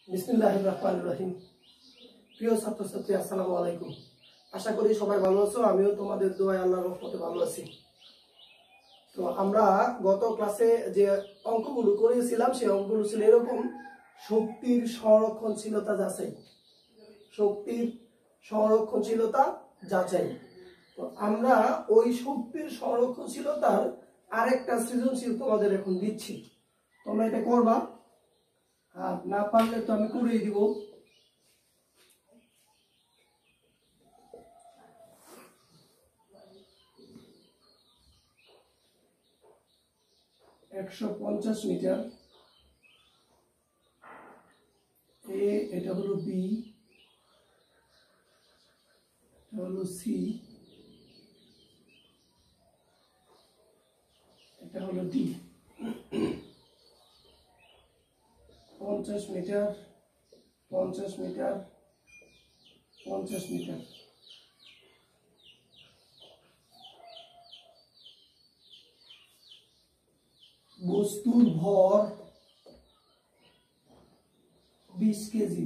বিসমিল্লাহির রহমানির রহিম। প্রিয় ছাত্রছাত্রী, আসসালামু আলাইকুম। আশা করি সবাই ভালো আছো। আমিও তোমাদের দোয়ায় আল্লাহর রহমতে ভালো আছি। তো আমরা গত ক্লাসে যে অঙ্কগুলো করেছিলাম সেই অঙ্কগুলো ছিল এরকম: শক্তির সংরক্ষণশীলতা যাচাই। শক্তির সংরক্ষণশীলতা যাচাই। তো আমরা ওই শক্তির সংরক্ষণশীলতার আরেকটা সৃজনশীল তোমাদের এখন দিচ্ছি, তোমরা এটা করবা। আর না পারলে তো আমি করেই দিব। একশো 50 মিটার এ, এটা হলো বি, এটা হলো সি, এটা হলো ডি। 50 metre, 50 metre, 50 metre. বস্তুর ভর 20 কেজি।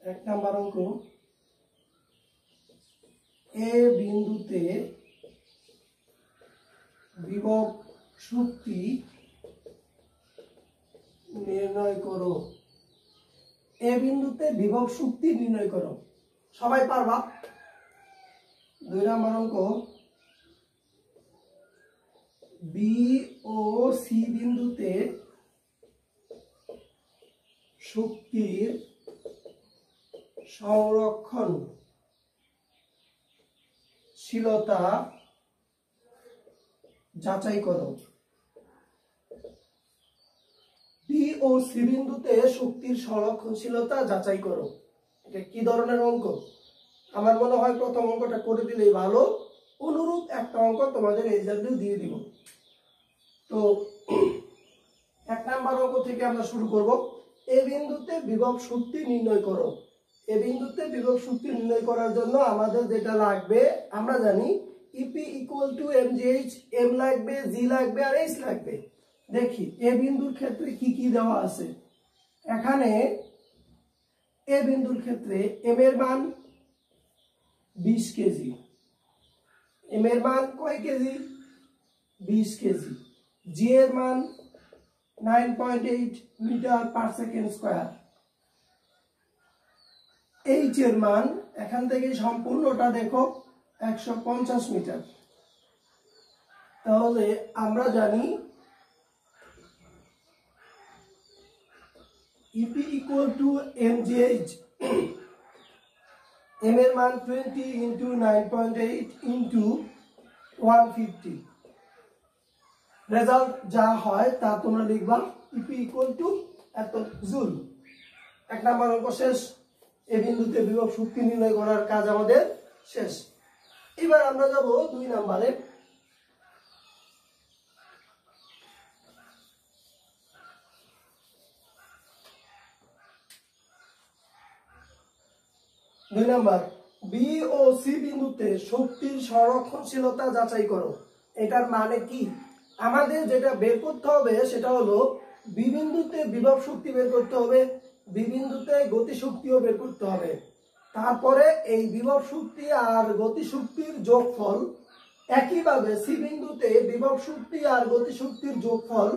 এক নাম্বার অঙ্ক, এ বিন্দুতে বিভব শক্তি নির্ণয় করো। এ বিন্দুতে বিভব শক্তি নির্ণয় করো। সবাই পারবা? 2 নাম্বার অঙ্ক, বি ও সি বিন্দুতে শক্তির সংরক্ষণশীলতা যাচাই করো। বি ও সি বিন্দুতে শক্তির সংরক্ষণশীলতা যাচাই করো। এটা কি ধরনের অঙ্ক? আমার মনে হয় প্রথম অঙ্কটা করে দিলেই ভালো। অনুরূপ একটা অঙ্ক তোমাদের এক্সাম্পল দিয়ে দিব। তো 1 নাম্বার অঙ্ক থেকে আমরা শুরু করব। এ বিন্দুতে বিভব শক্তি নির্ণয় করো। এ বিন্দুতে বিভব শক্তি নির্ণয় করার জন্য আমাদের যেটা লাগবে, আমরা জানি EP equal to MGH, M লাগবে, জি লাগবে আর এইচ লাগবে। দেখি এ বিন্দুর ক্ষেত্রে কি কি দেওয়া আছে। এখানে এ বিন্দুর ক্ষেত্রে এম এর মান 20 কেজি। এম এর মান কয় কেজি? 20 কেজি। জি এর মান 9.8 metre per second square. H এর মান এখান থেকে সম্পূর্ণটা দেখো 150 মিটার। তাহলে আমরা জানি EP equal to MGH, M এর মান 20 ইন্টু 9.8 ইন্টু 150। রেজাল্ট যা হয় তা তোমরা লিখবা। ইপি ইকুয়াল টু এত জুল। 1 নাম্বার অঙ্ক শেষ। এই বিন্দুতে বিভব শক্তি নির্ণয় করার কাজ আমাদের শেষ। এবার আমরা যাব 2 নাম্বারে। দুই নাম্বার, বি ও সি বিন্দুতে শক্তির সংরক্ষণশীলতা যাচাই করো। এটার মানে কি? আমাদের যেটা বের করতে হবে সেটা হলো বি বিন্দুতে বিভব শক্তি বের করতে হবে, বি বিন্দুতে গতি শক্তিও বের করতে হবে। তারপরে এই বিভব শক্তি আর গতি শক্তির যোগফল, একইভাবে সি বিন্দুতে বিভব শক্তি আর গতি শক্তির যোগফল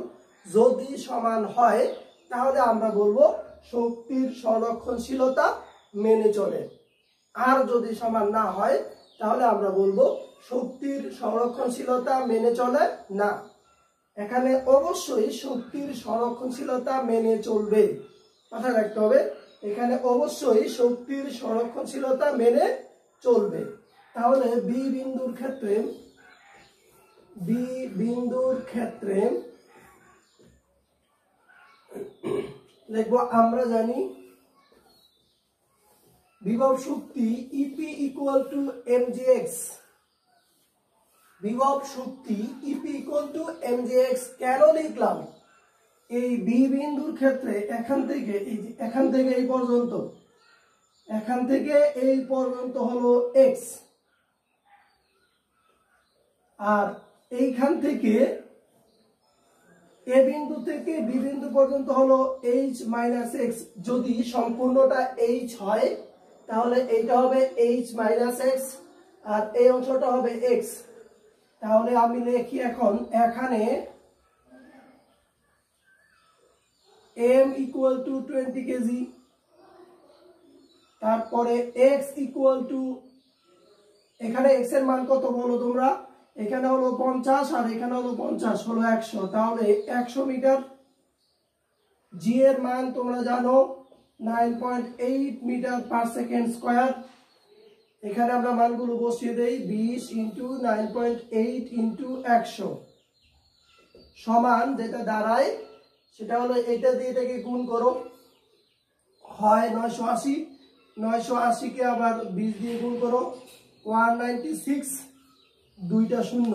যদি সমান হয় তাহলে আমরা বলবো শক্তির সংরক্ষণশীলতা মেনে চলে। আর যদি সমান না হয় তাহলে আমরা বলবো শক্তির সংরক্ষণশীলতা মেনে চলে না। এখানে অবশ্যই শক্তির সংরক্ষণশীলতা মেনে চলবে, মাথায় রাখতে হবে। এখানে অবশ্যই শক্তির সংরক্ষণশীলতা মেনে চলবে। তাহলে বি বিন্দুর ক্ষেত্রে দেখবো, আমরা জানি বিভব শক্তি ইপি ইকুয়াল টু এমজিএক্স। বিভব শক্তি ইপি ইকুয়াল টু এমজিএক্স কেন লিখলাম? এই বি বিন্দুর ক্ষেত্রে এখান থেকে এই পর্যন্ত, এখান থেকে এই পর্যন্ত হলো এক্স, আর এইখান থেকে এ বিন্দু থেকে বি বিন্দু পর্যন্ত হলো h মাইনাস এক্স। যদি সম্পূর্ণটা h হয় তাহলে এইটা হবে h মাইনাস এক্স আর এই অংশটা হবে x। তাহলে আমি লিখি এখন এখানে m ইকুয়াল টু 20 কেজি, তারপরে x ইকুয়াল টু, এখানে x এর মান কত বলো তোমরা, এখানে হলো 50 আর এখানে হলো 50 হলো 100, তাহলে 100 মিটার। g এর মান তোমরা জানো 9.8 মিটার পার সেকেন্ড স্কয়ার। এখানে আমরা মানগুলো বসিয়ে দেই, 20 ইন্টু 9.8 ইন্টু 100 সমান যেটা দাঁড়ায় সেটা হলো এটা দিয়ে এটাকে গুণ করো, হয় 980, 980 কে আবার 20 দিয়ে গুণ করো, 196, দুইটা শূন্য।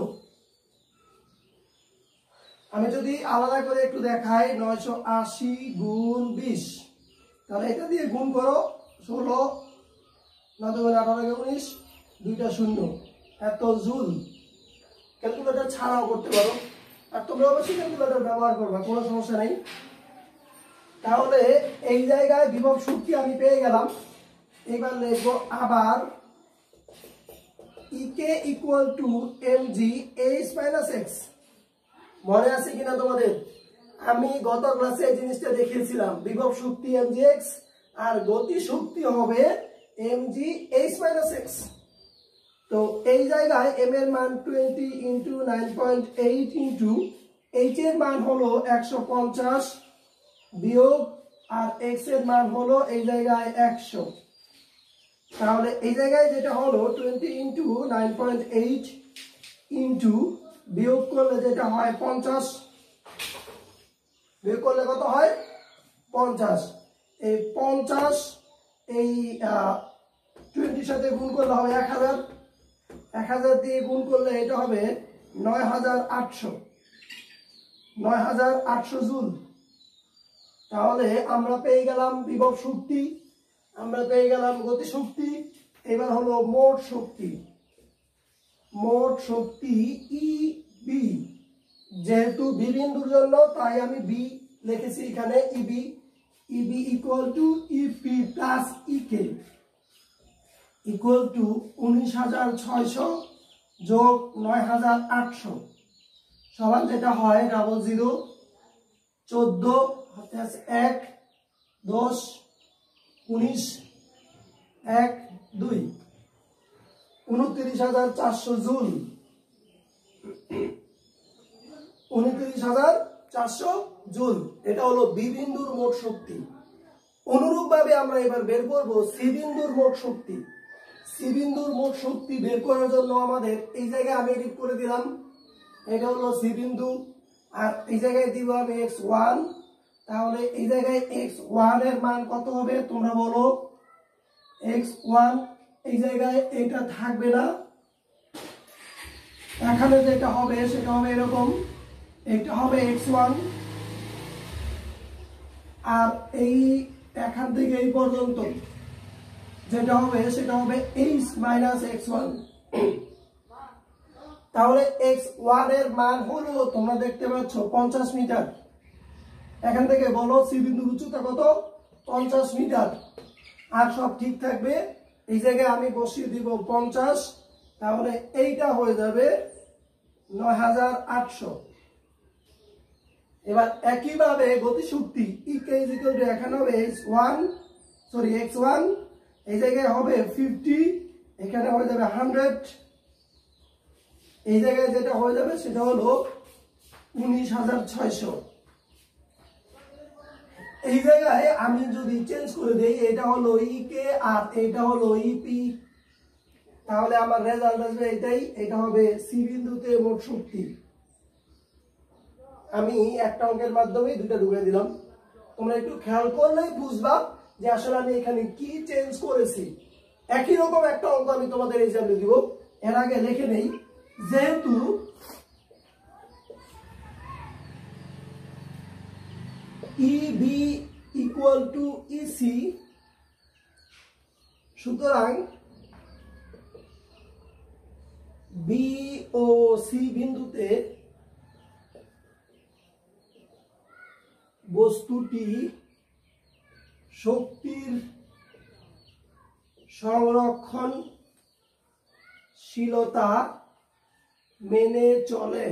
আমি যদি আলাদা করে একটু দেখাই, 980 গুণ 20, তাহলে এটা দিয়ে গুণ করো, 16, 9 গুণ 18 কে 19, দুইটা শূন্য, এত জুল। ক্যালকুলেটর ছাড়াও করতে পারো, আর তোমরা অবশ্যই ক্যালকুলেটর ব্যবহার করবে, কোনো সমস্যা নেই। তাহলে এই জায়গায় বিভব শক্তি আমি পেয়ে গেলাম। এবার লিখবো আবার EK equal to mg h minus x. মনে আছে কিনা তোমাদের? আমি গত ক্লাসে এই জিনিসটা দেখিয়েছিলাম, বিভব শক্তি mgx আর গতি শক্তি হবে mg h মাইনাস এক্স। তো এই জায়গায় m এর মান 20 ইন্টু 9.8 ইন্টু h এর মান হলো 150 বিয়োগ আর x এর মান হলো এই জায়গায় 100। তাহলে এই জায়গায় যেটা হলো 20 ইন্টু 9.8 ইন্টু বিয়োগ করলে যেটা হয় 50, বিয়োগ করলে কত হয় 50। এই 50 এই 20 সাথে গুণ করলে হবে 1000, 1000 দিয়ে গুণ করলে এটা হবে 9800, 9800 জুল। তাহলে আমরা পেয়ে গেলাম বিভব শক্তি, আমরা পেয়ে গেলাম গতি শক্তি। এবার হলো মোট শক্তি, মোট শক্তি EB, যেহেতু বি বিন্দুর জন্য তাই আমি বি লিখেছি এখানে EB, EB equal to EP plus EK equal to 19600 যোগ 9800 সমান যেটা হয় 00, 14 হাতে আছে 1, 10, 19, 1, 2, 29400 জুল, 29400 জুল। এটা হলো বি বিন্দুর মোট শক্তি। অনুরূপ ভাবে আমরা এবার বের করব সি বিন্দুর মোট শক্তি। সি বিন্দুর মোট শক্তি বের করার জন্য আমাদের এই জায়গায় আমি এডিট করে দিলাম, এটা হলো সি বিন্দু, আর এই জায়গায় দিব আমি x1। তাহলে এই জায়গায় x1 এর মান কত হবে তোমরা বলো? x1 এই জায়গায় এটা থাকবে না, এখানে যেটা হবে সেটা হবে এরকম, এটা হবে x1 আর এই এখান থেকে এই পর্যন্ত যেটা হবে সেটা হবে h মাইনাস x1। তাহলে x1 এর মান হলো তোমরা দেখতে পাচ্ছ 50 মিটার। এখান থেকে বলো সি বিন্দুর উচ্চতা কত? 50 মিটার। আর সব ঠিক থাকবে, এই জায়গায় আমি বসিয়ে দিব 50, তাহলে এইটা হয়ে যাবে 9800। এবার একইভাবে গতিশক্তি EK ইকুয়াল টু এখানে হবে x1, এই জায়গায় হবে 50, এখানে হয়ে যাবে 100, এই জায়গায় যেটা হয়ে যাবে সেটা হলো 19600। এই জায়গায় আমি যদি চেঞ্জ করে দেই, এটা হলো EK আর এটা হলো EP, তাহলে আমার রেজাল্ট আসবে এটাই, এটা হবে সি বিন্দুতে মোট শক্তি। আমি একটা অঙ্কের মাধ্যমে দুটো ঢুকে দিলাম, তোমরা একটু খেয়াল করলেই বুঝবা যে আসলে আমি এখানে কি চেঞ্জ করেছি। একই রকম একটা অঙ্ক আমি তোমাদের হিসাবে দিব, এর আগে লিখে নেই, যেহেতু EB ইকুয়াল টু EC, সুতরাং বি ও সি বিন্দুতে বস্তুটি শক্তির সংরক্ষণশীলতা মেনে চলে।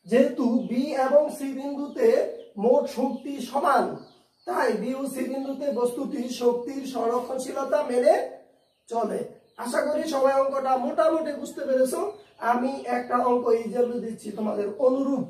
যেহেতু বি এবং সি বিন্দুতে মোট শক্তি সমান, তাই বি ও সি বিন্দুতে বস্তুটি শক্তির সংরক্ষণশীলতা মেনে চলে। আশা করি সবাই অঙ্কটা মোটামুটি বুঝতে পেরেছো। আমি একটা অঙ্ক ইজাবলি দিচ্ছি তোমাদের অনুরূপ।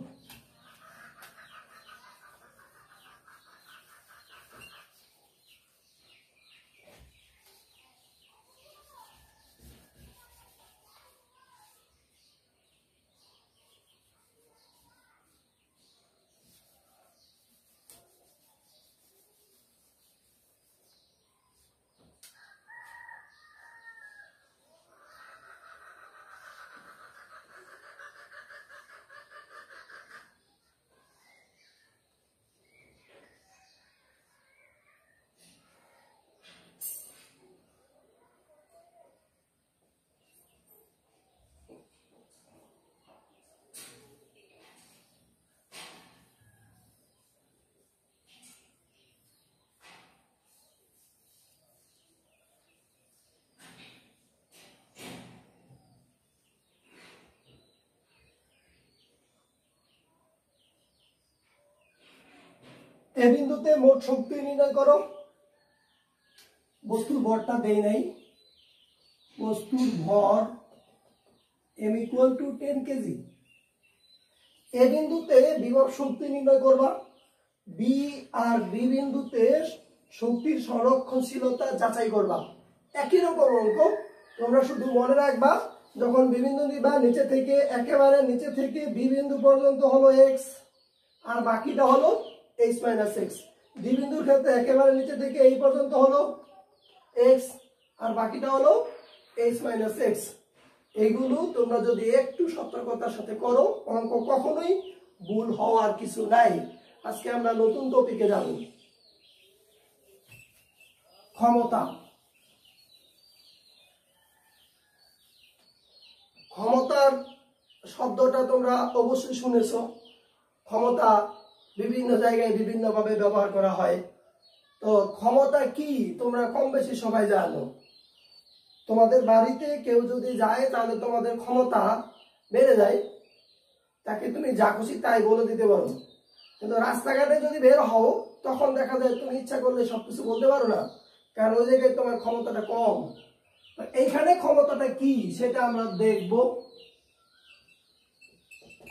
এ বিন্দুতে মোট শক্তি নির্ণয় করো। বস্তুর ভরটা দেই নাই, বস্তুর ভর m = 10 কেজি। এ বিন্দুতে বিভব শক্তি নির্ণয় করবা। বি আর বি বিন্দুতে শক্তির সংরক্ষণশীলতা যাচাই করবা। একই রকম অঙ্ক, তোমরা শুধু মনে রাখবা যখন বি বিন্দু নিবা নিচে থেকে একেবারে নিচে থেকে বি বিন্দু পর্যন্ত হলো x আর বাকিটা হলো h - x। ডি বিন্দুর ক্ষেত্রে একেবারে নিচে থেকে এই পর্যন্ত হলো x আর বাকিটা হলো h - x। এইগুলো তোমরা যদি একটু সতর্কতার সাথে করো, অঙ্ক কখনোই ভুল হওয়ার কিছু নাই। আজকে আমরা নতুন টপিকে যাব, ক্ষমতা। ক্ষমতার শব্দটা তোমরা অবশ্যই শুনেছো। ক্ষমতা বিভিন্ন জায়গায় বিভিন্নভাবে ব্যবহার করা হয়। তো ক্ষমতা কি তোমরা কম বেশি সবাই জানো। তোমাদের বাড়িতে কেউ যদি যায় তাহলে তোমাদের ক্ষমতা বেড়ে যায়, তাকে তুমি যা খুশি তাই বলে দিতে পারো। কিন্তু রাস্তাঘাটে যদি বের হও তখন দেখা যায় তুমি ইচ্ছা করলে সবকিছু বলতে পারো না, কারণ ওই জায়গায় তোমার ক্ষমতাটা কম। এইখানে ক্ষমতাটা কি সেটা আমরা দেখব।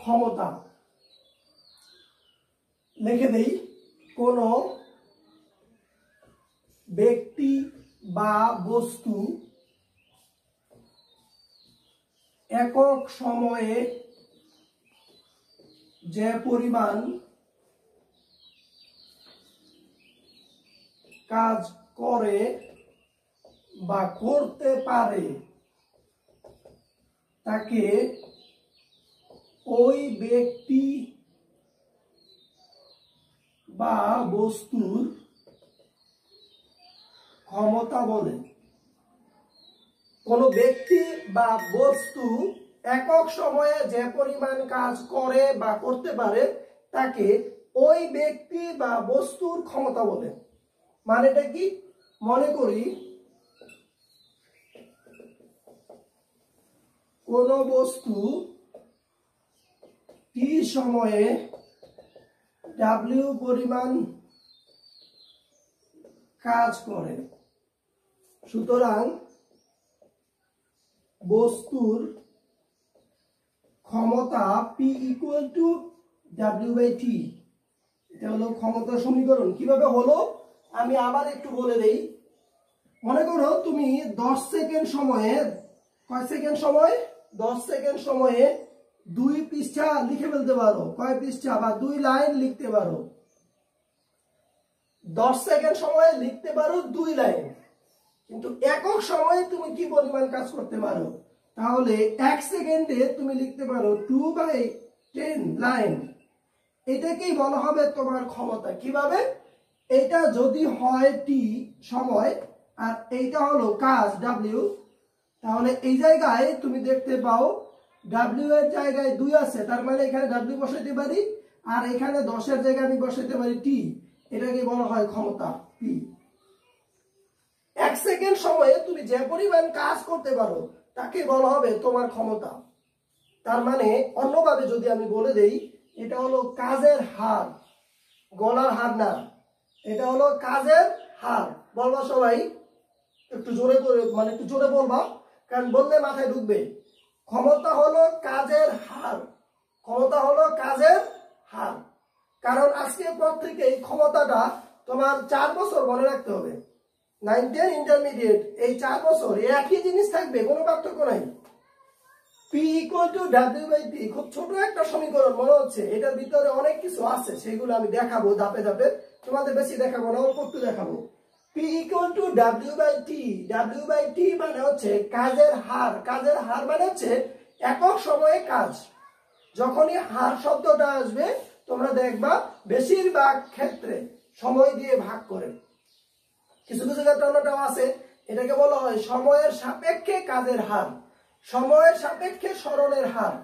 ক্ষমতা লিখে দেই, কোন ব্যক্তি বা বস্তু একক সময়ে যে পরিমাণ কাজ করে বা করতে পারে তাকে ওই ব্যক্তি বা বস্তুর ক্ষমতা বলে। কোন ব্যক্তি বা বস্তু একক সময়ে যে পরিমাণ কাজ করে বা করতে পারে তাকে ওই ব্যক্তি বা বস্তুর ক্ষমতা বলে। মানেটা কি? মনে করি কোন বস্তু টি সময়ে W পরিমাণ কাজ করে, সুতরাং বস্তুর ক্ষমতা P = W/T। এটা হলো ক্ষমতার সমীকরণ। কিভাবে হলো আমি আবার একটু বলে দেই। মনে করো তুমি 10 সেকেন্ড সময়ে, কয় সেকেন্ড সময়? 10 সেকেন্ড সময়ে 2 পৃষ্ঠা লিখে ফেলতে পারো। কয় পৃষ্ঠা? বা 2 লাইন লিখতে পারো। 10 সেকেন্ড সময়ে লিখতে পারো 2 লাইন, কিন্তু একক সময়ে তুমি কি পরিমাণ কাজ করতে পারো? তাহলে 1 সেকেন্ডে তুমি লিখতে পারো 2/10 লাইন। এটাকেই বলা হবে তোমার ক্ষমতা। কিভাবে? এটা যদি হয় টি সময় আর এইটা হলো কাজ W, তাহলে এই জায়গায় তুমি দেখতে পাও W এর জায়গায় 2 আছে, তার মানে এখানে W বসাইতে পারি আর এখানে 10-এর জায়গায় আমি বসাইতে পারি টি, এটাকে বলা হয় ক্ষমতা পি। 1 সেকেন্ড সময়ে তুমি যে পরিমাণ কাজ করতে পারো তাকে বলা হবে তোমার ক্ষমতা। তার মানে অন্যভাবে যদি আমি বলে দেই, এটা হলো কাজের হার, গলার হার না, এটা হলো কাজের হার। বলবা সবাই একটু জোরে করে, মানে একটু জোরে বলবা, কারণ বললে মাথায় ঢুকবে। ক্ষমতা হলো কাজের হার, ক্ষমতা হলো কাজের হার। কারণ আজকের পর থেকে এই ক্ষমতাটা তোমার 4 বছর মনে রাখতে হবে। 9, 10 ইন্টারমিডিয়েট, এই 4 বছর একই জিনিস থাকবে, কোনো পার্থক্য নাই। P equal to W by T, খুব ছোট একটা সমীকরণ মনে হচ্ছে, এটার ভিতরে অনেক কিছু আছে, সেগুলো আমি দেখাবো ধাপে ধাপে, তোমাদের বেশি দেখাবো না, অল্প একটু দেখাবো। P equal to W by T, W by T মানে হচ্ছে কাজের হার, কাজের হার মানে হচ্ছে একক সময়ে কাজ। যখনই হার শব্দটা আসবে তোমরা দেখবা বেশিরভাগ ক্ষেত্রে সময় দিয়ে ভাগ করে, কিছু কিছু ক্ষেত্রে অন্যটাও আছে, এটাকে বলা হয় সময়ের সাপেক্ষে কাজের হার, সময়ের সাপেক্ষে সরণের হার।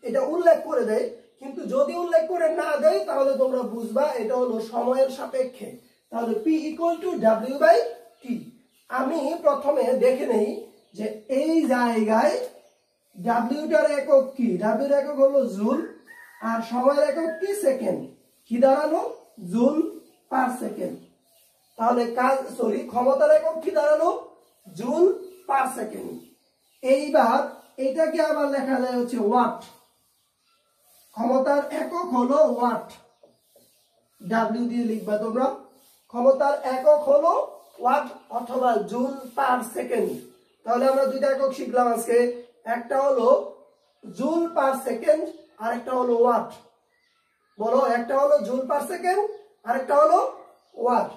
এটা উল্লেখ করে দেয়, কিন্তু যদি উল্লেখ করে না দেয় তাহলে তোমরা বুঝবা এটা হলো সময়ের সাপেক্ষে। তাহলে P equal to W by T। আমি প্রথমে দেখে নেই যে এই জায়গায় W টার একক কি, W এর একক হলো জুল, আর সময়ের একক কি সেকেন্ড, কি দাঁড়ালো জুল পার সেকেন্ড। তাহলে ক্ষমতার একক কি দাঁড়ালো জুল পার সেকেন্ড। এইবার এটাকে আবার লেখা যায় হচ্ছে ওয়াট, ক্ষমতার একক হলো ওয়াট, ডাব্লিউ দিয়ে লিখবা তোমরা, ক্ষমতার একক হলো ওয়াট অথবা জুল পার সেকেন্ড। তাহলে আমরা দুইটা একক শিখলাম আজকে, একটা হলো জুল পার সেকেন্ড আর একটা হলো ওয়াট। বলো, একটা হলো জুল পার সেকেন্ড আর একটা হলো ওয়াট।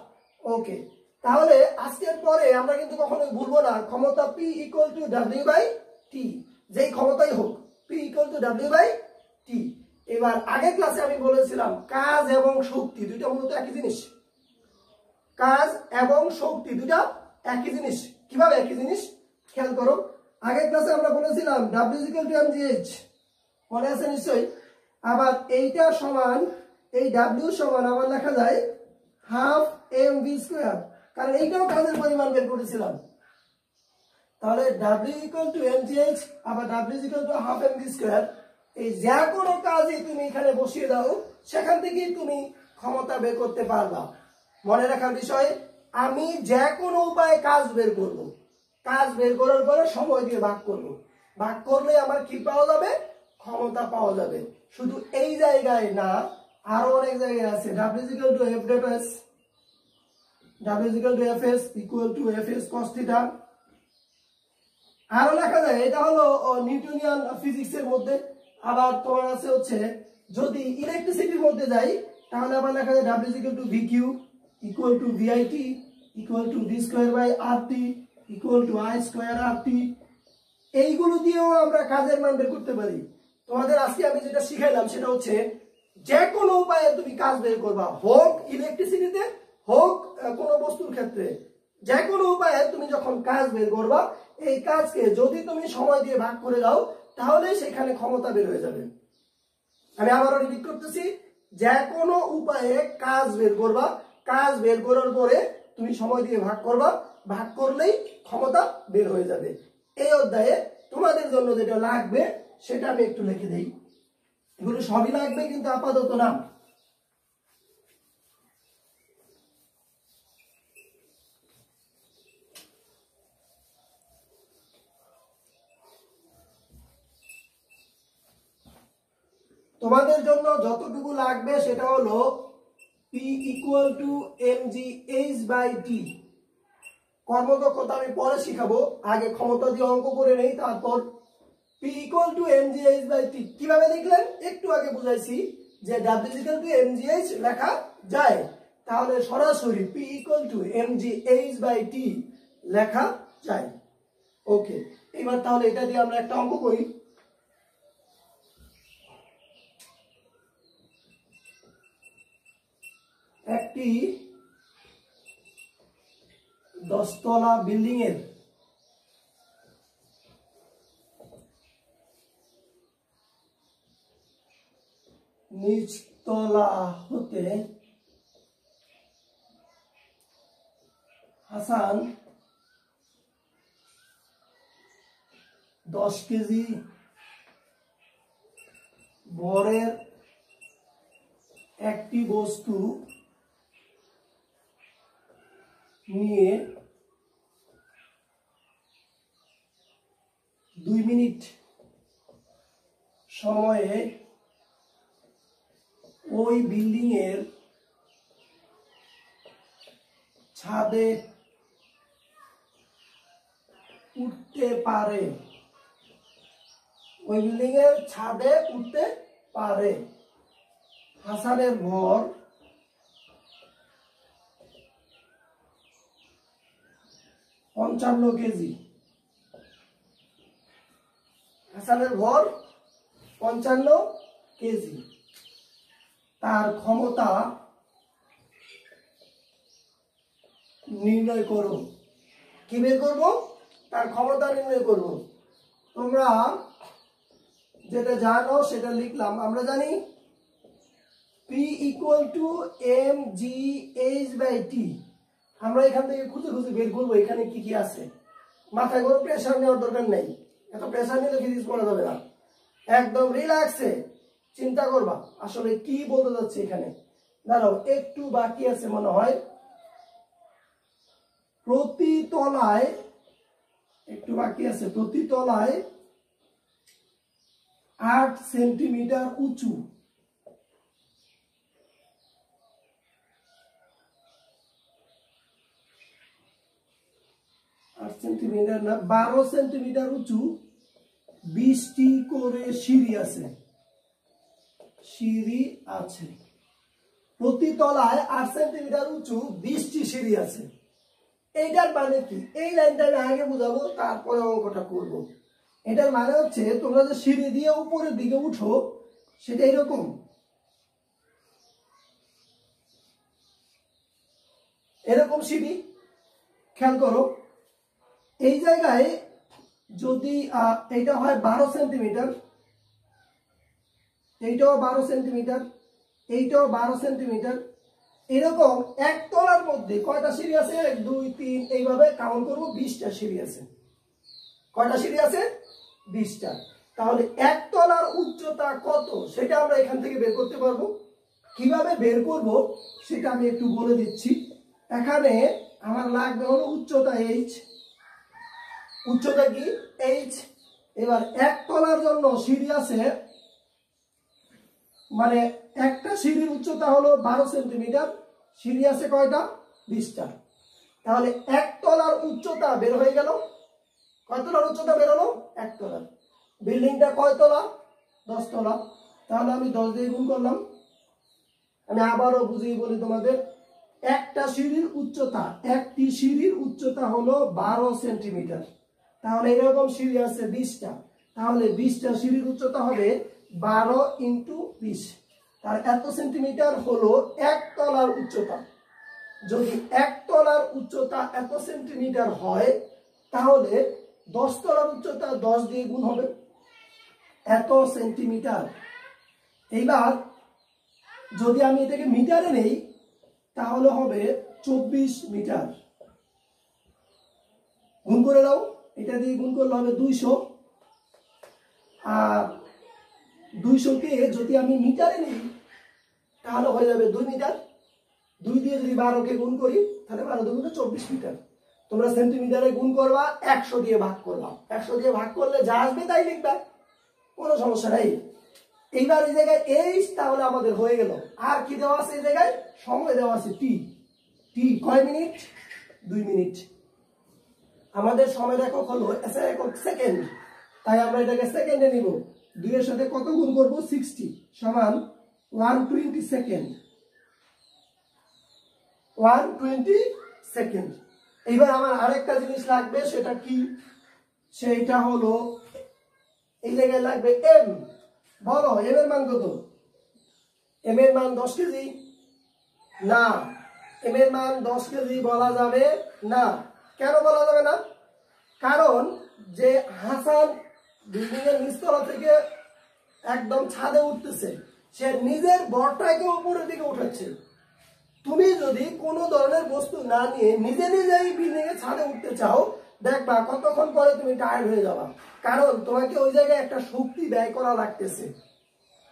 ওকে, তাহলে আজকের পরে আমরা কিন্তু কখনোই ভুলবো না ক্ষমতা P equal to W by T, যেই ক্ষমতাই হোক P equal to W by T। এবার আগের ক্লাসে আমি বলেছিলাম কাজ এবং শক্তি দুইটা মূলত একই জিনিস, কাজ এবং শক্তি দুইটা একই জিনিস। কিভাবে একই জিনিস খেয়াল করো, আগের ক্লাসে আমরা বলেছিলাম W is equal to mgh, মনে আছে নিশ্চয়ই। আবার এইটা সমান, এই W সমান আবার লেখা যায় হাফ mv স্কয়ার, কারণ এইটাও কাজের পরিমাণ বের করেছিলাম। তাহলে W equal to mgh আবার W is equal to half mv square. এই যে কোনো কাজই তুমি এখানে বসিয়ে দাও, সেখান থেকেই তুমি ক্ষমতা বের করতে পারবা। মনে রাখার বিষয়, আমি যে কোনো উপায়ে কাজ বের করব, কাজ বের করার পরে সময় দিয়ে ভাগ করব, ভাগ করলে আমার কি পাওয়া যাবে, ক্ষমতা পাওয়া যাবে। শুধু এই জায়গায় না, আরো অনেক জায়গায় আছে। W is equal to f dot s, W is equal to fs equal to fs cos theta। আরো লেখা যায়, এটা হলো নিউটনিয়ান ফিজিক্স এর মধ্যে। আবার তোমার আছে হচ্ছে যদি ইলেকট্রিসিটির মধ্যে যাই তাহলে আবার লেখা যায় W is equal to vq equal to vit equal to d square by rt equal to I square rt। এইগুলো দিয়েও আমরা কাজের মান বের করতে পারি। তোমাদের আজকে আমি যেটা শিখাইলাম সেটা হচ্ছে যে কোনো উপায়ে তুমি কাজ বের করবা, হোক ইলেকট্রিসিটিতে হোক কোনো বস্তুর ক্ষেত্রে, যে কোনো উপায়ে তুমি যখন কাজ বের করবা, এই কাজকে যদি তুমি সময় দিয়ে ভাগ করে দাও তাহলে সেখানে ক্ষমতা বের হয়ে যাবে। আমি আবারও রিপিট করতেছি, যে কোনো উপায়ে কাজ বের করবা, কাজ বের করার পরে তুমি সময় দিয়ে ভাগ করবা, ভাগ করলেই ক্ষমতা বের হয়ে যাবে। এই অধ্যায়ে তোমাদের জন্য যেটা লাগবে সেটা আমি একটু লিখে দেই, এগুলো সবই লাগবে কিন্তু আপাতত না। তোমাদের জন্য যতটুকু লাগবে সেটা হলো P equal to mgh by t। কর্মদক্ষতা আমি পরে শিখাবো, আগে ক্ষমতা দিয়ে অঙ্ক করে নেই, তারপর P equal to mgh by t কিভাবে লিখলেন একটু আগে বুঝাইছি যে W is equal to mgh লেখা যায়, তাহলে সরাসরি P equal to mgh by t লেখা যায়। ওকে, এবার তাহলে এটা দিয়ে আমরা একটা অঙ্ক করি। একটি 10 তলা বিল্ডিং এর নিচ তলা হতে হাসান 10 কেজি ভরের একটি বস্তু নিয়ে 2 মিনিট সময়ে ওই বিল্ডিং এর ছাদে উঠতে পারে, ওই বিল্ডিং এর ছাদে উঠতে পারে। হাসানের ভর 55 কেজি। হাসানের ভর 55 কেজি। তার ক্ষমতা নির্ণয় করো। কি বের করবো? তার ক্ষমতা নির্ণয় করব। তোমরা যেটা জানো সেটা লিখলাম। আমরা জানি P = mgh/t। আমরা এখান থেকে খুঁজে খুঁজে বের করবো এখানে কি কি আছে। মাথায় কোনো প্রেশার নেওয়ার দরকার নেই, এত প্রেশার নিলে ফিজিক্স পড়া যাবে না। একদম রিল্যাক্সে চিন্তা করবা আসলে কি বলতে যাচ্ছে এখানে। দাঁড়াও, একটু বাকি আছে মনে হয়। প্রতি তলায় একটু বাকি আছে, প্রতি তলায় 8 সেন্টিমিটার উঁচু। 8 সেন্টিমিটার না, 12 সেন্টিমিটার উঁচু 20টি করে সিঁড়ি আছে। সিঁড়ি আছে প্রতি তলায় 8 সেন্টিমিটার উঁচু 20টি সিঁড়ি আছে। এইটার মানে কি? এই লাইনটা আমি আগে বুঝাবো, তারপরে অঙ্কটা করব। এটার মানে হচ্ছে তোমরা যে সিঁড়ি দিয়ে উপরের দিকে উঠো সেটা এরকম। এরকম সিঁড়ি খেয়াল করো। এই জায়গায় যদি এইটা হয় 12 সেন্টিমিটার, এইটাও 12 সেন্টিমিটার, এইটাও 12 সেন্টিমিটার, এরকম এক তলার মধ্যে কয়টা সিঁড়ি আছে? 1 2 3 এইভাবে কাউন্ট করবো। 20টা সিঁড়ি আছে। কয়টা সিঁড়ি আছে? 20টা। তাহলে এক তলার উচ্চতা কত সেটা আমরা এখান থেকে বের করতে পারবো। কিভাবে বের করব সেটা আমি একটু বলে দিচ্ছি। এখানে আমার লাগবে হলো উচ্চতা h। উচ্চতা কি? h। এবার এক তলার জন্য সিঁড়ি আছে, মানে একটা সিঁড়ির উচ্চতা হলো 12 সেন্টিমিটার, সিঁড়ি আছে কয়টা? 20টা। তাহলে এক তলার উচ্চতা বের হয়ে গেল। কয় তলার উচ্চতা বের হলো? এক তলার। বিল্ডিংটা কয় তলা? 10 তলা। তাহলে আমি 10 দিয়ে গুণ করলাম। আমি আবারও বুঝিয়ে বলি তোমাদের। একটা সিঁড়ির উচ্চতা, একটি সিঁড়ির উচ্চতা হলো 12 সেন্টিমিটার। তাহলে এরকম সিঁড়ি আছে 20টা। তাহলে 20টা সিঁড়ির উচ্চতা হবে 12 × 20। তার এত সেন্টিমিটার হলো এক তলার উচ্চতা। যদি এক তলার উচ্চতা এত সেন্টিমিটার হয় তাহলে 10 তলার উচ্চতা 10 দিয়ে গুণ হবে, এত সেন্টিমিটার। এইবার যদি আমি এটাকে মিটারে নেই তাহলে হবে 24 মিটার। গুণ করে দাও, এটা দিয়ে গুণ করলে হবে 200। আর 200-কে যদি আমি মিটারে নিই তাহলে হয়ে যাবে 2 মিটার। 2 দিয়ে যদি 12-কে গুণ করি তাহলে 12 × 24 মিটার। তোমরা সেন্টিমিটারে গুণ করবা, 100 দিয়ে ভাগ করবা। 100 দিয়ে ভাগ করলে যা আসবে তাই লিখবা, কোনো সমস্যা নাই। এইবার এই জায়গায় h তাহলে আমাদের হয়ে গেল। আর কি দেওয়া আছে এই জায়গায়? সময় দেওয়া আছে t। t কয় মিনিট? 2 মিনিট। আমাদের সময় একক হলো একক সেকেন্ড, তাই আমরা এটাকে সেকেন্ডে নিব। 2 এর সাথে কত গুণ করব? 60 সমান 120 সেকেন্ড। 120 সেকেন্ড। এইবার আমার আরেকটা জিনিস লাগবে, সেটা কি? সেইটা হলো এই জায়গায় লাগবে m। বলো m এর মান কত? m এর মান 10 কেজি না। m এর মান 10 কেজি বলা যাবে না। কেন বলা যাবে না? কারণ যে হাসান বিল্ডিং এর নিচতলা থেকে একদম ছাদে উঠতেছে, সে নিজের ভরটাকে উপরের দিকে উঠাচ্ছে। তুমি যদি কোনো ধরনের বস্তু না নিয়ে নিজে নিজেই বিল্ডিং এর ছাদে উঠতে চাও, দেখবা কতক্ষণ পরে তুমি টায়ার্ড হয়ে যাবা, কারণ তোমাকে ওই জায়গায় একটা শক্তি ব্যয় করা লাগতেছে।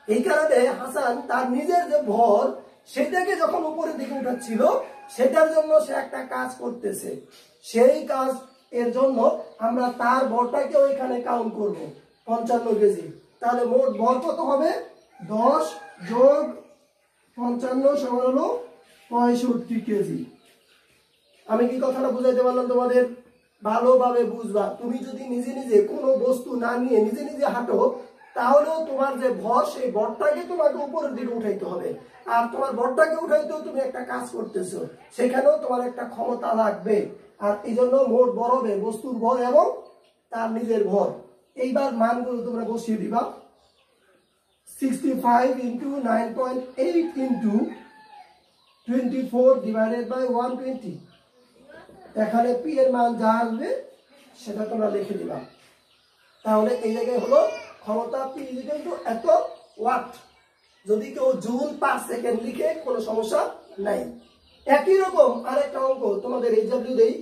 এই কারণে হাসান তার নিজের যে ভর সেটাকে যখন উপরের দিকে উঠাচ্ছিল, সেটার জন্য সে একটা কাজ করতেছে। সেই কাজ এর জন্য আমরা তার ভরটাকে ওইখানে কাউন্ট করব 55 কেজি। তাহলে মোট ভর কত হবে? 10 যোগ 55 সমান হলো 65 কেজি। আমি কি কথাটা বুঝাইতে পারলাম তোমাদের? ভালোভাবে বুঝবা। তুমি যদি নিজে নিজে কোনো বস্তু না নিয়ে নিজে নিজে হাঁটো, তাহলেও তোমার যে ভর, সেই ভরটাকে তোমাকে উপরের দিকে উঠাইতে হবে। আর তোমার ভরটাকে উঠাইতেও তুমি একটা কাজ করতেছো, সেখানেও তোমার একটা ক্ষমতা লাগবে। আর এই জন্য মোট ভর হবে বস্তুর ভর এবং তার নিজের ভর। এইবার মানগুলো তোমরা বসিয়ে দিবা। 65 ইন্টু 9.8 ইন্টু 24 ডিভাইডেড বাই 120। এখানে পি এর মান যা আসবে সেটা তোমরা লিখে দিবা। তাহলে এই জায়গায় হলো ক্ষমতা পি ইকুয়াল টু এত ওয়াট। যদি কেউ জুল পার সেকেন্ড লিখে কোনো সমস্যা নাই। একই রকম আরেকটা অঙ্ক তোমাদের এক্সাম্পল দেই।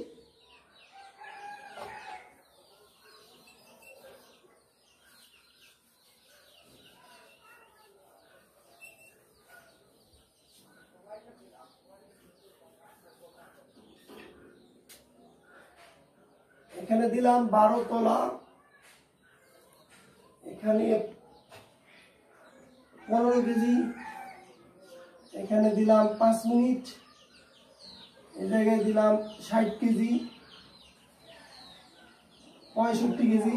এখানে দিলাম 12 তলা, এখানে 15 কেজি, এখানে দিলাম 5 মিনিট, এই জায়গায় দিলাম 60 কেজি, 65 কেজি,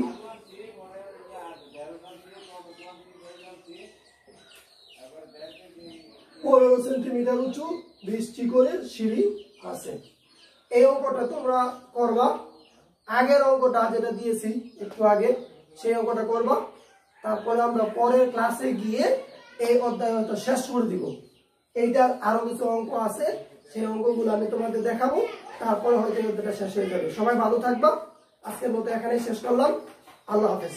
15 সেন্টিমিটার উঁচু 20টি করে সিঁড়ি আছে। এই অঙ্কটা তোমরা করবা। আগের অঙ্কটা যেটা দিয়েছি একটু আগে, সেই অঙ্কটা করবা। তারপরে আমরা পরের ক্লাসে গিয়ে এই অধ্যায় হয়তো শেষ করে দিব। এইটার আরো কিছু অঙ্ক আছে, সেই অঙ্কগুলো আমি তোমাদের দেখাবো। তারপরে হয়তো অধ্যায়টা শেষ হয়ে যাবে। সবাই ভালো থাকবা। আজকের মতো এখানেই শেষ করলাম। আল্লাহ হাফেজ।